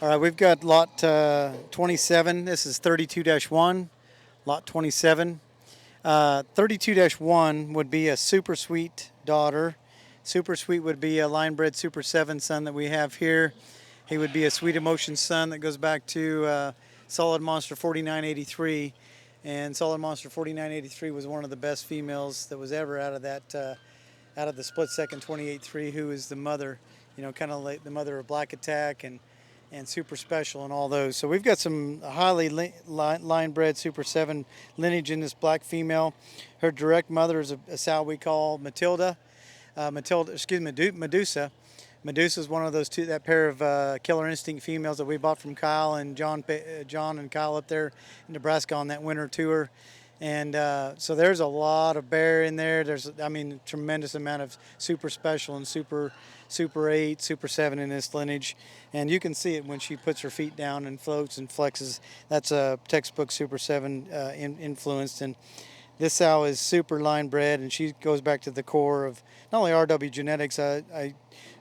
All right, we've got lot 27. This is 32-1, lot 27. 32-1 would be a super sweet daughter. Super sweet would be a line bred Super 7 son that we have here. He would be a Sweet Emotion son that goes back to Solid Monster 4983. And Solid Monster 4983 was one of the best females that was ever out of that, out of the split second 28-3, who is the mother, kind of like the mother of Black Attack and Super Special and all those. So we've got some highly line bred Super 7 lineage in this black female. Her direct mother is a sow we call Medusa. Medusa. Medusa is one of those that pair of Killer Instinct females that we bought from Kyle and John and Kyle up there in Nebraska on that winter tour. And so there's a lot of bear in there. There's, tremendous amount of Super Special and Super 8, Super 7 in this lineage. And you can see it when she puts her feet down and floats and flexes. That's a textbook Super 7 influenced. And this sow is super line bred, and she goes back to the core of not only RW Genetics. I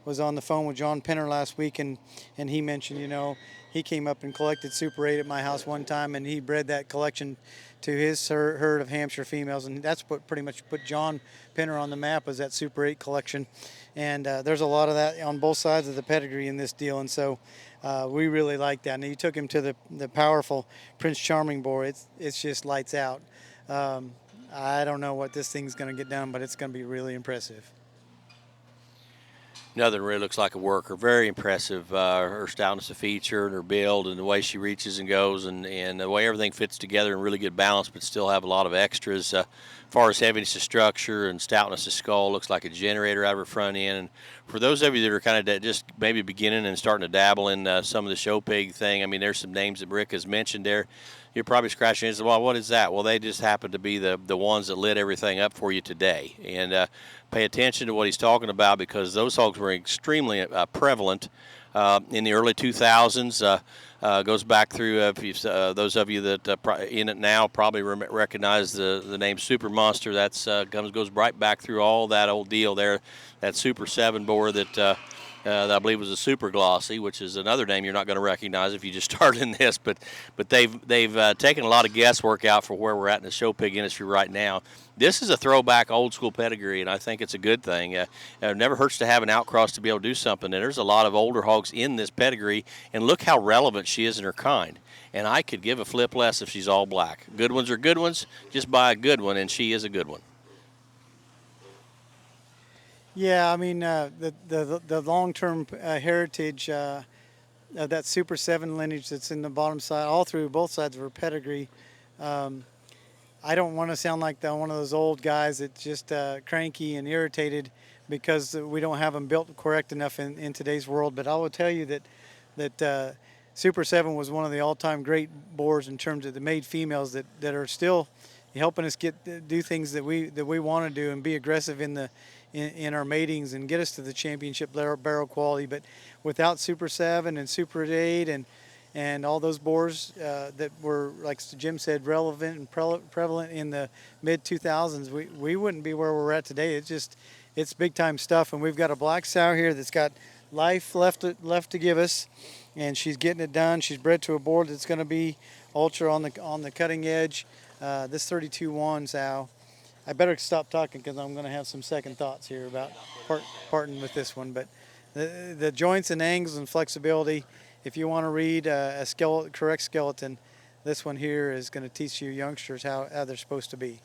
was on the phone with John Penner last week, and he mentioned, he came up and collected Super 8 at my house one time, and he bred that collection to his herd of Hampshire females, and that's what pretty much put John Penner on the map, was that Super 8 collection. And there's a lot of that on both sides of the pedigree in this deal, and so we really like that. And he took him to the powerful Prince Charming boar. It's just lights out. I don't know what this thing's going to get done, but it's going to be really impressive. Another really looks like a worker. Very impressive. Her stoutness of feature and her build and the way she reaches and goes and the way everything fits together in really good balance, but still have a lot of extras. As far as heaviness of structure and stoutness of skull, looks like a generator out of her front end. And for those of you that are kind of just maybe beginning and starting to dabble in some of the show pig thing, there's some names that Rick has mentioned there. You're probably scratching your head, well, what is that? Well, they just happen to be the ones that lit everything up for you today. And pay attention to what he's talking about, because those hogs were extremely prevalent in the early 2000s. Goes back through, those of you that in it now probably recognize the name Super Monster. That's goes right back through all that old deal there. That Super 7 boar that I believe was a Super Glossy, which is another name you're not going to recognize if you just started in this. But they've taken a lot of guesswork out for where we're at in the show pig industry right now. This is a throwback old school pedigree, and I think it's a good thing. It never hurts to have an outcross to be able to do something. And there's a lot of older hogs in this pedigree, and look how relevant she is in her kind. And I could give a flip less if she's all black. Good ones are good ones. Just buy a good one, and she is a good one. Yeah, the long-term heritage of that Super 7 lineage that's in the bottom side, all through both sides of her pedigree. I don't want to sound like one of those old guys that's just cranky and irritated because we don't have them built correct enough in today's world. But I will tell you that Super 7 was one of the all-time great boars in terms of the made females that are still helping us do things that we want to do and be aggressive in our matings and get us to the championship barrel quality. But without Super 7 and Super 8 and all those boars that were, like Jim said, relevant and prevalent in the mid-2000s, we wouldn't be where we're at today. It's big-time stuff, and we've got a black sow here that's got life left to give us, and she's getting it done. She's bred to a board that's going to be ultra on the cutting edge. This 32-1 sow. I better stop talking because I'm going to have some second thoughts here about parting with this one. But the joints and angles and flexibility, if you want to read correct skeleton, this one here is going to teach you youngsters how they're supposed to be.